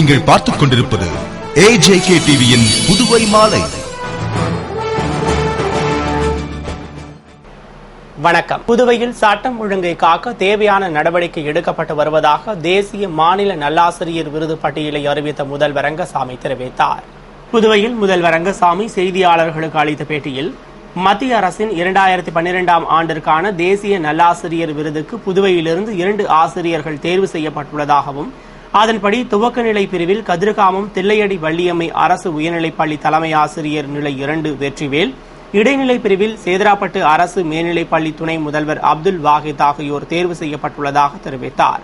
நீங்கள் பார்த்துக் கொண்டிருப்பது AJK டிவியின் புதுவை மாலை. வணக்கம். புதுவையில் சட்டம் ஒழுங்கை காக்க தேவையான நடவடிக்கை எடுக்கப்பட்டு வருவதாக தேசிய மாநில நல்லாசிரியர் விருது பட்டியலை அறிவித்த முதல்வர் ரங்கசாமி தெரிவித்தார். புதுவையில் முதல்வர் ரங்கசாமி செய்தியாளர்களுக்கு அளித்த பேட்டியில், மத்திய அரசின் 2012ஆம் ஆண்டிற்கான தேசிய நல்லாசிரியர் விருதுக்கு புதுவையிலிருந்து 2 ஆசிரியர்கள் தேர்வு செய்யப்பட்டுள்ளதாகவும், அதன்படி துவக்கநிலை பிரிவில் கதிர்காமம் தில்லையடி வள்ளியம்மை அரசு உயர்நிலைப்பள்ளி தலைமை ஆசிரியர் நிலை 2 வெற்றிவேல், இடைநிலை பிரிவில் சேதராப்பட்டு அரசு மேல்நிலைப்பள்ளி துணை முதல்வர் அப்துல் வாஹித் ஆகியோர் தேர்வு செய்யப்பட்டுள்ளதாக தெரிவித்தார்.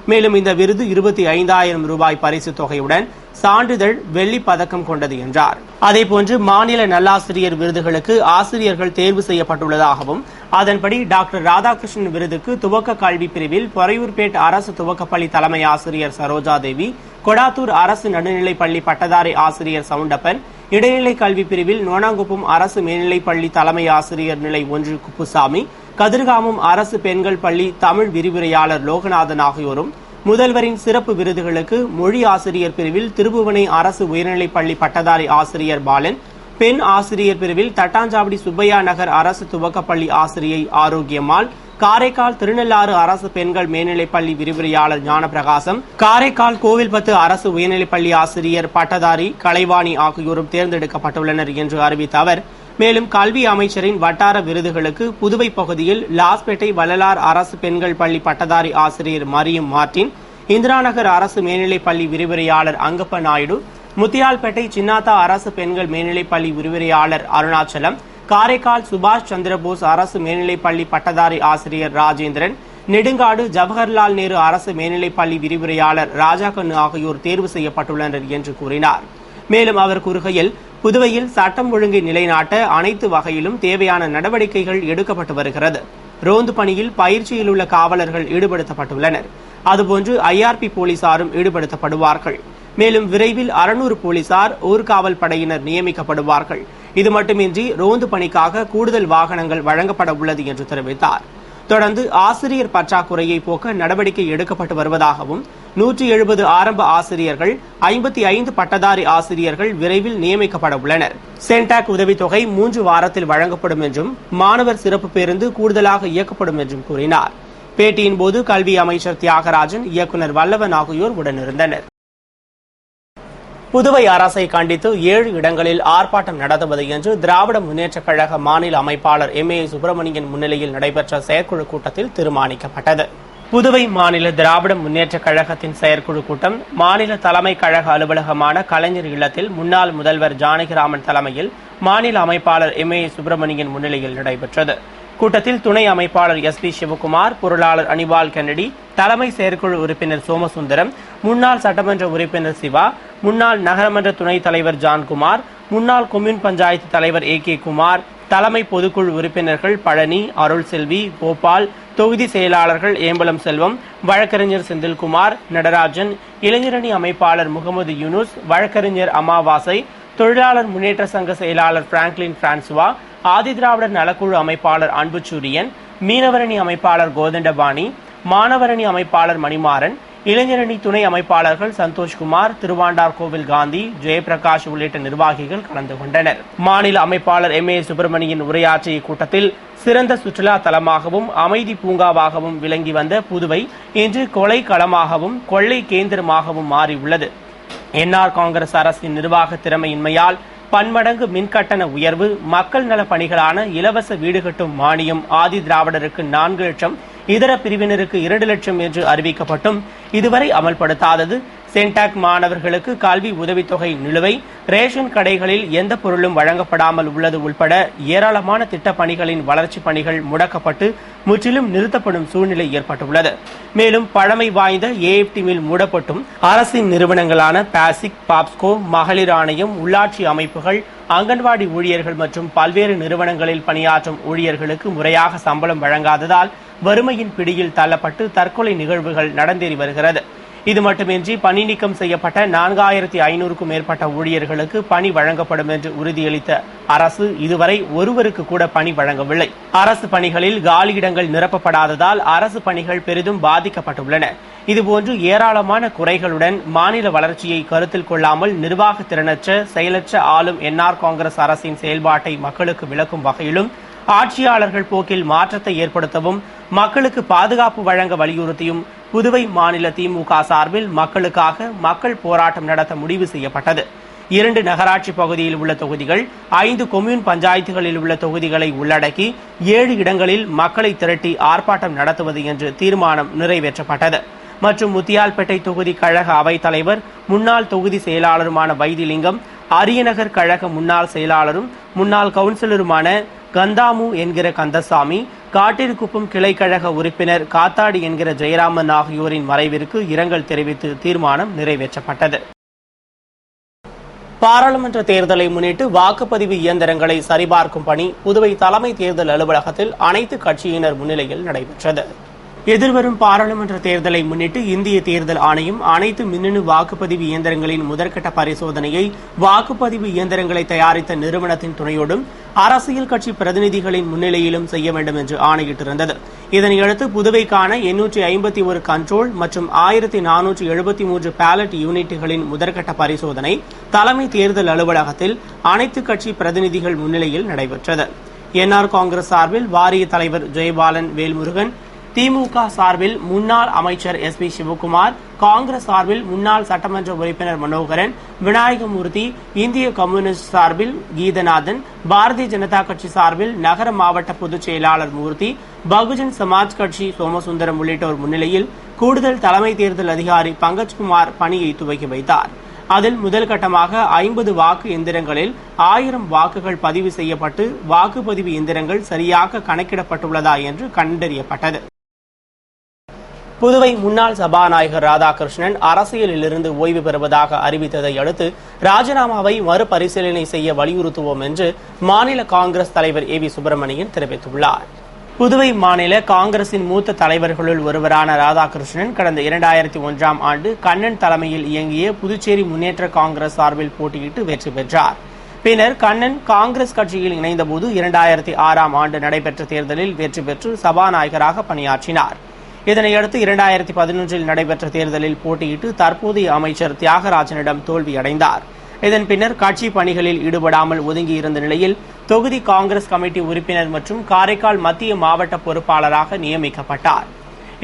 மேலும் இந்த விருது 25,000 ரூபாய் பரிசு தொகையுடன் சான்றிதழ், வெள்ளி பதக்கம் கொண்டது என்றார். அதேபோன்று மாநில நல்லாசிரியர் விருதுகளுக்கு ஆசிரியர்கள் தேர்வு செய்யப்பட்டுள்ளதாகவும், அதன்படி டாக்டர் ராதாகிருஷ்ணன் விருதுக்கு துவக்க கல்வி பிரிவில் பொறையூர்பேட் அரசு துவக்கப்பள்ளி தலைமை ஆசிரியர் சரோஜா தேவி, கொடாத்தூர் அரசு நடுநிலைப்பள்ளி பட்டதாரி ஆசிரியர் சவுண்டப்பன், இடைநிலை கல்வி பிரிவில் நோனாங்குப்பம் அரசு மேல்நிலைப்பள்ளி தலைமை ஆசிரியர் நிலை 1 குப்புசாமி, கதிர்காமம் அரசு பெண்கள் பள்ளி தமிழ் விரிவுரையாளர் லோகநாதன் ஆகியோரும், முதல்வரின் சிறப்பு விருதுகளுக்கு மொழி ஆசிரியர் பிரிவில் திருபுவனை அரசு உயர்நிலைப்பள்ளி பட்டதாரி ஆசிரியர் பாலன், பெண் ஆசிரியர் பிரிவில் தட்டாஞ்சாவடி சுப்பையா நகர் அரசு துவக்கப்பள்ளி ஆசிரியை ஆரோக்கியம்மாள், காரைக்கால் திருநள்ளாறு அரசு பெண்கள் மேல்நிலைப்பள்ளி விரிவுரையாளர் ஞானப்பிரகாசம், காரைக்கால் கோவில்பத்து அரசு உயர்நிலைப்பள்ளி ஆசிரியர் பட்டதாரி கலைவாணி ஆகியோரும் தேர்ந்தெடுக்கப்பட்டுள்ளனர் என்று அறிவித்த அவர், மேலும் கல்வி அமைச்சரின் வட்டார விருதுகளுக்கு புதுவை பகுதியில் லாஸ்பேட்டை வள்ளலார் அரசு பெண்கள் பள்ளி பட்டதாரி ஆசிரியர் மரியம் மார்டின், இந்திராநகர் அரசு மேல்நிலைப்பள்ளி விரிவுரையாளர் அங்கப்ப நாயுடு, முத்தியால்பேட்டை சின்னாத்தா அரசு பெண்கள் மேல்நிலைப்பள்ளி விரிவுரையாளர் அருணாச்சலம், காரைக்கால் சுபாஷ் சந்திரபோஸ் அரசு மேல்நிலைப்பள்ளி பட்டதாரி ஆசிரியர் ராஜேந்திரன், நெடுங்காடு ஜவஹர்லால் நேரு அரசு மேல்நிலைப்பள்ளி விரிவுரையாளர் ராஜாகண்ணு ஆகியோர் தேர்வு செய்யப்பட்டுள்ளனர் என்று கூறினார். மேலும் அவர் கூறுகையில், புதுவையில் சட்டம் ஒழுங்கை நிலைநாட்ட அனைத்து வகையிலும் தேவையான நடவடிக்கைகள் எடுக்கப்பட்டு வருகிறது. ரோந்து பணியில் பயிற்சியில் உள்ள காவலர்கள் ஈடுபடுத்தப்பட்டுள்ளனர். அதுபோன்று IRP போலீசாரும் ஈடுபடுத்தப்படுவார்கள். மேலும் விரைவில் 600 போலீசார், ஊர்காவல் படையினர் நியமிக்கப்படுவார்கள். இது மட்டுமின்றி ரோந்து பணிக்காக கூடுதல் வாகனங்கள் வழங்கப்பட உள்ளது என்று தெரிவித்தார். தொடர்ந்து ஆசிரியர் பற்றாக்குறையை போக்க நடவடிக்கை எடுக்கப்பட்டு வருவதாகவும், 170 ஆரம்ப ஆசிரியர்கள், 55 பட்டதாரி ஆசிரியர்கள் விரைவில் நியமிக்கப்பட உள்ளனர். சென்டாக் உதவித்தொகை 3 வாரத்தில் வழங்கப்படும் என்றும், மாணவர் சிறப்பு பேருந்து கூடுதலாக இயக்கப்படும் என்றும் கூறினார். பேட்டியின் போது கல்வி அமைச்சர் தியாகராஜன், இயக்குநர் வல்லவன் ஆகியோர் உடனிருந்தனர். புதுவை அரசை கண்டித்து 7 இடங்களில் ஆர்ப்பாட்டம் நடத்துவது என்று திராவிட முன்னேற்றக் கழக மாநில அமைப்பாளர் MA சுப்பிரமணியன் முன்னிலையில் நடைபெற்ற செயற்குழு கூட்டத்தில் தீர்மானிக்கப்பட்டது. புதுவை மாநில திராவிட முன்னேற்றக் கழகத்தின் செயற்குழு கூட்டம் மாநில தலைமை கழக அலுவலகமான கலைஞர் இல்லத்தில் முன்னாள் முதல்வர் ஜானகிராமன் தலைமையில் மாநில அமைப்பாளர் MA சுப்பிரமணியன் முன்னிலையில் நடைபெற்றது. கூட்டத்தில் துணை அமைப்பாளர் SP சிவகுமார், பொருளாளர் அனிவால் கென்னடி, தலைமை செயற்குழு உறுப்பினர் சோமசுந்தரம், முன்னாள் சட்டமன்ற உறுப்பினர் சிவா, முன்னாள் நகரமன்ற துணைத் தலைவர் ஜான்குமார், முன்னாள் கொம்யூன் பஞ்சாயத்து தலைவர் AK குமார், தலைமை பொதுக்குழு உறுப்பினர்கள் பழனி, அருள் செல்வி, கோபால், தொகுதி செயலாளர்கள் ஏம்பலம் செல்வம், வழக்கறிஞர் செந்தில்குமார், நடராஜன், இளைஞரணி அமைப்பாளர் முகமது யூனுஸ், வழக்கறிஞர் அமாவாசை, தொழிலாளர் முன்னேற்ற சங்க செயலாளர் பிராங்க்லின் பிரான்சுவா, ஆதிதிராவிடர் நலக்குழு அமைப்பாளர் அன்புச்சூரியன், மீனவரணி அமைப்பாளர் கோதண்டபாணி, மாணவரணி அமைப்பாளர் மணிமாறன், இளைஞரணி துணை அமைப்பாளர்கள் சந்தோஷ்குமார், திருவாண்டார் கோவில் காந்தி, ஜெயபிரகாஷ் உள்ளிட்ட நிர்வாகிகள் கலந்து கொண்டனர். மாநில அமைப்பாளர் MA சுப்பிரமணியன் உரையாற்றிய கூட்டத்தில், சிறந்த சுற்றுலா தலமாகவும் அமைதி பூங்காவாகவும் விளங்கி வந்த புதுவை இன்று கொலை களமாகவும் கொள்ளை கேந்திரமாகவும் மாறியுள்ளது. NR காங்கிரஸ் அரசின் நிர்வாக திறமையின்மையால் பன்மடங்கு மின்கட்டண உயர்வு, மக்கள் நல பணிகளான இலவச வீடு கட்டும் மானியம், ஆதி திராவிடருக்கு 4 லட்சம், இதர பிரிவினருக்கு 2 லட்சம் என்று அறிவிக்கப்பட்டும் இதுவரை அமல்படுத்தாதது, சென்டாக் மாணவர்களுக்கு கல்வி உதவித்தொகை நிலுவை, ரேஷன் கடைகளில் எந்த பொருளும் வழங்கப்படாமல் உள்ளது உள்பட ஏராளமான திட்டப்பணிகளின் வளர்ச்சிப் பணிகள் முடக்கப்பட்டு முற்றிலும் நிறுத்தப்படும் சூழ்நிலை ஏற்பட்டுள்ளது. மேலும் பழமை வாய்ந்த AFT மில் மூடப்பட்டும் அரசின் நிறுவனங்களான பாசிக், பாப்ஸ்கோ, மகளிர் ஆணையம், உள்ளாட்சி அமைப்புகள், அங்கன்வாடி ஊழியர்கள் மற்றும் பல்வேறு நிறுவனங்களில் பணியாற்றும் ஊழியர்களுக்கு முறையாக சம்பளம் வழங்காததால் வறுமையின் பிடியில் தள்ளப்பட்டு தற்கொலை நிகழ்வுகள் நடந்தேறி வருகிறது. இது மட்டுமின்றி பணி நீக்கம் செய்யப்பட்ட 4500க்கும் மேற்பட்ட ஊழியர்களுக்கு பணி வழங்கப்படும் என்று உறுதியளித்த அரசு இதுவரை ஒருவருக்கு கூட பணி வழங்கவில்லை. அரசு பணிகளில் காலியிடங்கள் நிரப்பப்படாததால் அரசு பணிகள் பெரிதும் பாதிக்கப்பட்டுள்ளன. இதுபோன்று ஏராளமான குறைகளுடன் மாநில வளர்ச்சியை கருத்தில் கொள்ளாமல் நிர்வாக திறனற்ற செயலற்ற ஆளும் என்ஆர் காங்கிரஸ் அரசின் செயல்பாட்டை மக்களுக்கு விளக்கும் வகையிலும் ஆட்சியாளர்கள் போக்கில் மாற்றத்தை ஏற்படுத்தவும் மக்களுக்கு பாதுகாப்பு வழங்க வலியுறுத்தியும் புதுவை மாநில திமுக சார்பில் மக்களுக்காக மக்கள் போராட்டம் நடத்த முடிவு செய்யப்பட்டது. 2 நகராட்சி பகுதியில் உள்ள தொகுதிகள், 5 கொம்யூன் பஞ்சாயத்துகளில் உள்ள தொகுதிகளை உள்ளடக்கி 7 இடங்களில் மக்களை திரட்டி ஆர்ப்பாட்டம் நடத்துவது என்று தீர்மானம் நிறைவேற்றப்பட்டது. மற்றும் முத்தியால்பேட்டை தொகுதி கழக அவைத் தலைவர் முன்னாள் தொகுதி செயலாளருமான வைத்திலிங்கம், அரியநகர் கழக முன்னாள் செயலாளரும் முன்னாள் கவுன்சிலருமான கந்தாமு என்கிற கந்தசாமி, காட்டிற்குப்பம் கிளைக்கழக உறுப்பினர் காத்தாடி என்கிற ஜெயராமன் ஆகியோரின் மறைவிற்கு இரங்கல் தெரிவித்து தீர்மானம் நிறைவேற்றப்பட்டது. பாராளுமன்ற தேர்தலை முன்னிட்டு வாக்குப்பதிவு இயந்திரங்களை சரிபார்க்கும் பணி புதுவை தலைமை தேர்தல் அலுவலகத்தில் அனைத்து கட்சியினர் முன்னிலையில் நடைபெற்றது. எதிர்வரும் பாராளுமன்ற தேர்தலை முன்னிட்டு இந்திய தேர்தல் ஆணையம் அனைத்து மின்னணு வாக்குப்பதிவு இயந்திரங்களின் முதற்கட்ட பரிசோதனையை வாக்குப்பதிவு இயந்திரங்களை தயாரித்த நிறுவனத்தின் துணையோடும் அரசியல் கட்சி பிரதிநிதிகளின் முன்னிலையிலும் செய்ய வேண்டும் என்று ஆணையிட்டிருந்தது. இதனையடுத்து புதுவைக்கான 851 கண்ட்ரோல் மற்றும் 1473 பேலட் யூனிட்டுகளின் முதற்கட்ட பரிசோதனை தலைமை தேர்தல் அலுவலகத்தில் அனைத்து கட்சி பிரதிநிதிகள் முன்னிலையில் நடைபெற்றது. என்ஆர் காங்கிரஸ் சார்பில் வாரிய தலைவர் ஜெயபாலன் வேல்முருகன், திமுக சார்பில் முன்னாள் அமைச்சர் SP சிவகுமார், காங்கிரஸ் சார்பில் முன்னாள் சட்டமன்ற உறுப்பினர் மனோகரன், விநாயகமூர்த்தி, இந்திய கம்யூனிஸ்ட் சார்பில் கீதநாதன், பாரதிய ஜனதா கட்சி சார்பில் நகர மாவட்ட பொதுச் செயலாளர் மூர்த்தி, பகுஜன் சமாஜ் கட்சி சோமசுந்தரம் உள்ளிட்டோர் முன்னிலையில் கூடுதல் தலைமை தேர்தல் அதிகாரி பங்கஜ்குமார் பணியை துவக்கி வைத்தார். அதில் முதல் கட்டமாக 50 வாக்கு எந்திரங்களில் 1000 வாக்குகள் பதிவு செய்யப்பட்டு வாக்குப்பதிவு எந்திரங்கள் சரியாக கணக்கிடப்பட்டுள்ளதா என்று கண்டறியப்பட்டது. புதுவை முன்னாள் சபாநாயகர் ராதாகிருஷ்ணன் அரசியலிலிருந்து ஓய்வு பெறுவதாக அறிவித்ததை அடுத்து ராஜினாமாவை மறுபரிசீலனை செய்ய வலியுறுத்துவோம் என்று மாநில காங்கிரஸ் தலைவர் AV சுப்பிரமணியன் தெரிவித்துள்ளார். புதுவை மாநில காங்கிரசின் மூத்த தலைவர்களுள் ஒருவரான ராதாகிருஷ்ணன் கடந்த 2001ஆம் ஆண்டு கண்ணன் தலைமையில் இயங்கிய புதுச்சேரி முன்னேற்ற காங்கிரஸ் சார்பில் போட்டியிட்டு வெற்றி பெற்றார். பின்னர் கண்ணன் காங்கிரஸ் கட்சியில் இணைந்தபோது 2006ஆம் ஆண்டு நடைபெற்ற தேர்தலில் வெற்றி பெற்று சபாநாயகராக பணியாற்றினார். இதனையடுத்து 2011இல் நடைபெற்ற தேர்தலில் போட்டியிட்டு தற்போதைய அமைச்சர் தியாகராஜனிடம் தோல்வியடைந்தார். இதன் பின்னர் கட்சி பணிகளில் ஈடுபடாமல் ஒதுங்கியிருந்த நிலையில் தொகுதி காங்கிரஸ் கமிட்டி உறுப்பினர் மற்றும் காரைக்கால் மத்திய மாவட்ட பொறுப்பாளராக நியமிக்கப்பட்டார்.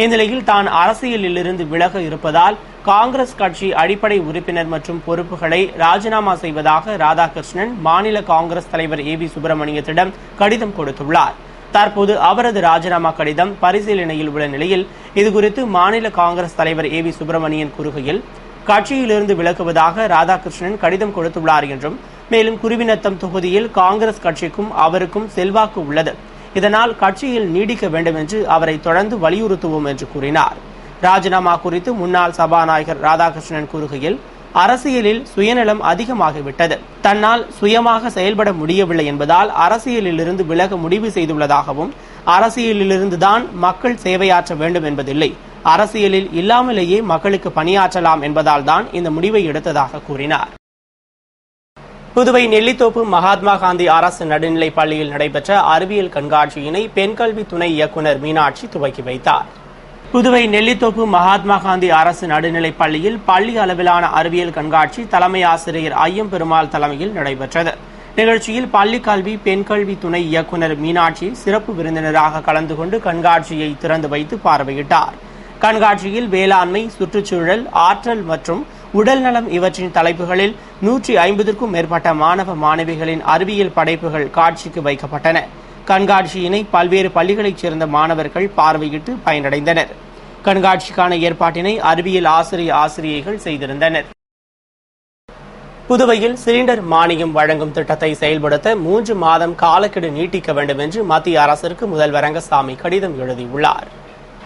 இந்நிலையில் தான் அரசியலிலிருந்து விலக இருப்பதால் காங்கிரஸ் கட்சி அடிப்படை உறுப்பினர் மற்றும் பொறுப்புகளை ராஜினாமா செய்வதாக ராதாகிருஷ்ணன் மாநில காங்கிரஸ் தலைவர் AV சுப்பிரமணியத்திடம் கடிதம் கொடுத்துள்ளார். தற்போது அவரது ராஜினாமா கடிதம் பரிசீலனையில் உள்ள நிலையில் இதுகுறித்து மாநில காங்கிரஸ் தலைவர் AV சுப்பிரமணியன் கூறுகையில், கட்சியிலிருந்து விலகுவதாக ராதாகிருஷ்ணன் கடிதம் கொடுத்துள்ளார் என்றும், மேலும் குருவிநத்தம் தொகுதியில் காங்கிரஸ் கட்சிக்கும் அவருக்கும் செல்வாக்கு உள்ளது, இதனால் கட்சியில் நீடிக்க வேண்டும் என்று அவரை தொடர்ந்து வலியுறுத்துவோம் என்று கூறினார். ராஜினாமா குறித்து முன்னாள் சபாநாயகர் ராதாகிருஷ்ணன் கூறுகையில், அரசியலில் சுயநலம் அதிகமாகிவிட்டது, தன்னால் சுயமாக செயல்பட முடியவில்லை என்பதால் அரசியலிலிருந்து விலக முடிவு செய்துள்ளதாகவும், அரசியலிலிருந்துதான் மக்கள் சேவையாற்ற வேண்டும் என்பதில்லை, அரசியலில் இல்லாமலேயே மக்களுக்கு பணியாற்றலாம் என்பதால் தான் இந்த முடிவை எடுத்ததாக கூறினார். புதுவை நெல்லித்தோப்பு மகாத்மா காந்தி அரசு நடுநிலைப் பள்ளியில் நடைபெற்ற அறிவியல் கண்காட்சியினை பெண்கல்வி துணை இயக்குநர் மீனாட்சி துவக்கி வைத்தார். புதுவை நெல்லித்தோப்பு மகாத்மா காந்தி அரசு நடுநிலைப் பள்ளியில் பள்ளி அளவிலான அறிவியல் கண்காட்சி தலைமை ஆசிரியர் ஐயம்பெருமாள் தலைமையில் நடைபெற்றது. நிகழ்ச்சியில் பள்ளிக் கல்வி பெண்கல்வி துணை இயக்குநர் மீனாட்சி சிறப்பு விருந்தினராக கலந்து கொண்டு கண்காட்சியை திறந்து வைத்து பார்வையிட்டார். கண்காட்சியில் வேளாண்மை, சுற்றுச்சூழல், ஆற்றல் மற்றும் உடல்நலம் இவற்றின் தலைப்புகளில் 150க்கும் மேற்பட்ட மாணவ மாணவிகளின் அறிவியல் படைப்புகள் காட்சிக்கு வைக்கப்பட்டன. கண்காட்சியினை பல்வேறு பள்ளிகளைச் சேர்ந்த மாணவர்கள் பார்வையிட்டு பயனடைந்தனர். கண்காட்சிக்கான ஏற்பாட்டினை அறிவியல் ஆசிரியைகள் செய்திருந்தனர். புதுவையில் சிலிண்டர் மானியம் வழங்கும் திட்டத்தை செயல்படுத்த 3 மாதம் காலக்கெடு நீட்டிக்க வேண்டும் என்று மத்திய அரசிற்கு முதல்வர் ரங்கசாமி கடிதம் எழுதியுள்ளார்.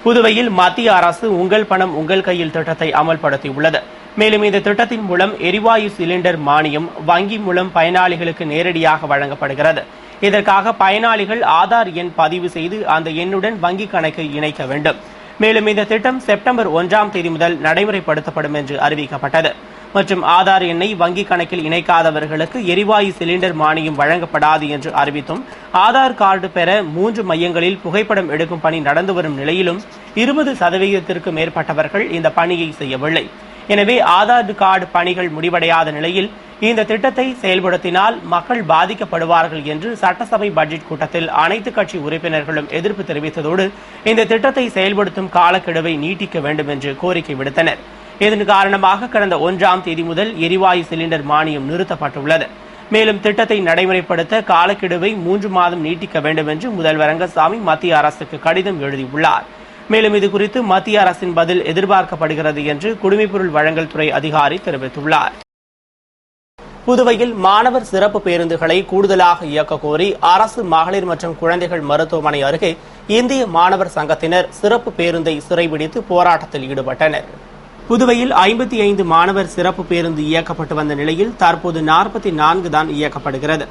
புதுவையில் மத்திய அரசு உங்கள் பணம் உங்கள் கையில் திட்டத்தை அமல்படுத்தியுள்ளது. மேலும் இந்த திட்டத்தின் மூலம் எரிவாயு சிலிண்டர் மானியம் வங்கி மூலம் பயனாளிகளுக்கு நேரடியாக வழங்கப்படுகிறது. இதற்காக பயனாளிகள் ஆதார் எண் பதிவு செய்து அந்த எண்ணுடன் வங்கி கணக்கை இணைக்க வேண்டும். மேலும் இந்த திட்டம் செப்டம்பர் 1ஆம் தேதி முதல் நடைமுறைப்படுத்தப்படும் என்று அறிவிக்கப்பட்டது. மற்றும் ஆதார் எண்ணை வங்கிக் கணக்கில் இணைக்காதவர்களுக்கு எரிவாயு சிலிண்டர் மானியம் வழங்கப்படாது என்று அறிவித்தும் ஆதார் கார்டு பெற 3 மையங்களில் புகைப்படம் எடுக்கும் பணி நடந்து வரும் நிலையிலும் 20% மேற்பட்டவர்கள் இந்த பணியை செய்யவில்லை. எனவே ஆதார் கார்டு பணிகள் முடிவடையாத நிலையில் இந்த திட்டத்தை செயல்படுத்தினால் மக்கள் பாதிக்கப்படுவார்கள் என்று சட்டசபை பட்ஜெட் கூட்டத்தில் அனைத்து கட்சி உறுப்பினர்களும் எதிர்ப்பு தெரிவித்ததோடு இந்த திட்டத்தை செயல்படுத்தும் காலக்கெடுவை நீட்டிக்க வேண்டும் என்று கோரிக்கை விடுத்தனர். இதன் காரணமாக கடந்த 1ஆம் தேதி முதல் எரிவாயு சிலிண்டர் மானியம் நிறுத்தப்பட்டுள்ளது. மேலும் திட்டத்தை நடைமுறைப்படுத்த காலக்கெடுவை 3 மாதம் நீட்டிக்க வேண்டும் என்று முதல்வர் ரங்கசாமி மத்திய அரசுக்கு கடிதம் எழுதியுள்ளார். மேலும் இதுகுறித்து மத்திய அரசின் பதில் எதிர்பார்க்கப்படுகிறது என்று குடிமைப்பொருள் வழங்கல் துறை அதிகாரி தெரிவித்துள்ளார். புதுவையில் மாணவர் சிறப்பு பேருந்துகளை கூடுதலாக இயக்க கோரி அரசு மகளிர் மற்றும் குழந்தைகள் மருத்துவமனை அருகே இந்திய மாணவர் சங்கத்தினர் சிறப்பு பேருந்தை சிறைபிடித்து போராட்டத்தில் ஈடுபட்டனர். புதுவையில் 55 மாணவர் சிறப்பு பேருந்து இயக்கப்பட்டு வந்த நிலையில் தற்போது 44 தான் இயக்கப்படுகிறது.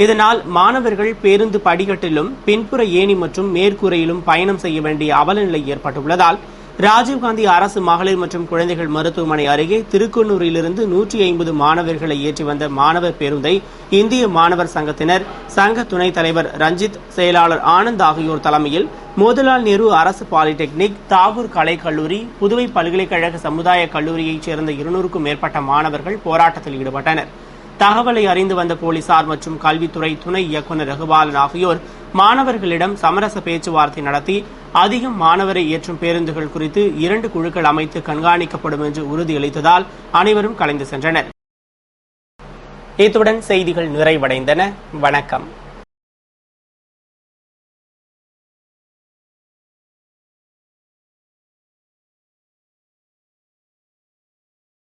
இதனால் மாணவர்கள் பேருந்து படிக்கட்டிலும் பின்புற ஏணி மற்றும் மேற்கூரையிலும் பயணம் செய்ய வேண்டிய அவலநிலை ஏற்பட்டுள்ளதால் ராஜீவ்காந்தி அரசு மகளிர் மற்றும் குழந்தைகள் மருத்துவமனை அருகே திருக்குன்னூரிலிருந்து 150 மாணவர்களை ஏற்றி வந்த மாணவர் பேருந்தை இந்திய மாணவர் சங்கத்தினர் சங்க துணைத் தலைவர் ரஞ்சித், செயலாளர் ஆனந்த் ஆகியோர் தலைமையில் மோதிலால் நேரு அரசு பாலிடெக்னிக், தாகூர் கலை கல்லூரி, புதுவை பல்கலைக்கழக சமுதாய கல்லூரியைச் சேர்ந்த 200க்கும் மேற்பட்ட மாணவர்கள் போராட்டத்தில் ஈடுபட்டனர். தகவலை அறிந்து வந்த போலீசார் மற்றும் கல்வித்துறை துணை இயக்குநர் ரகுபாலன் ஆகியோர் மாணவர்களிடம் சமரச பேச்சுவார்த்தை நடத்தி அதிகம் மாணவரை ஏற்றும் பேருந்துகள் குறித்து 2 குழுக்கள் அமைத்து கண்காணிக்கப்படும் என்று உறுதியளித்ததால் அனைவரும் கலைந்து சென்றனர். இத்துடன் செய்திகள் நிறைவடைந்தன. வணக்கம்.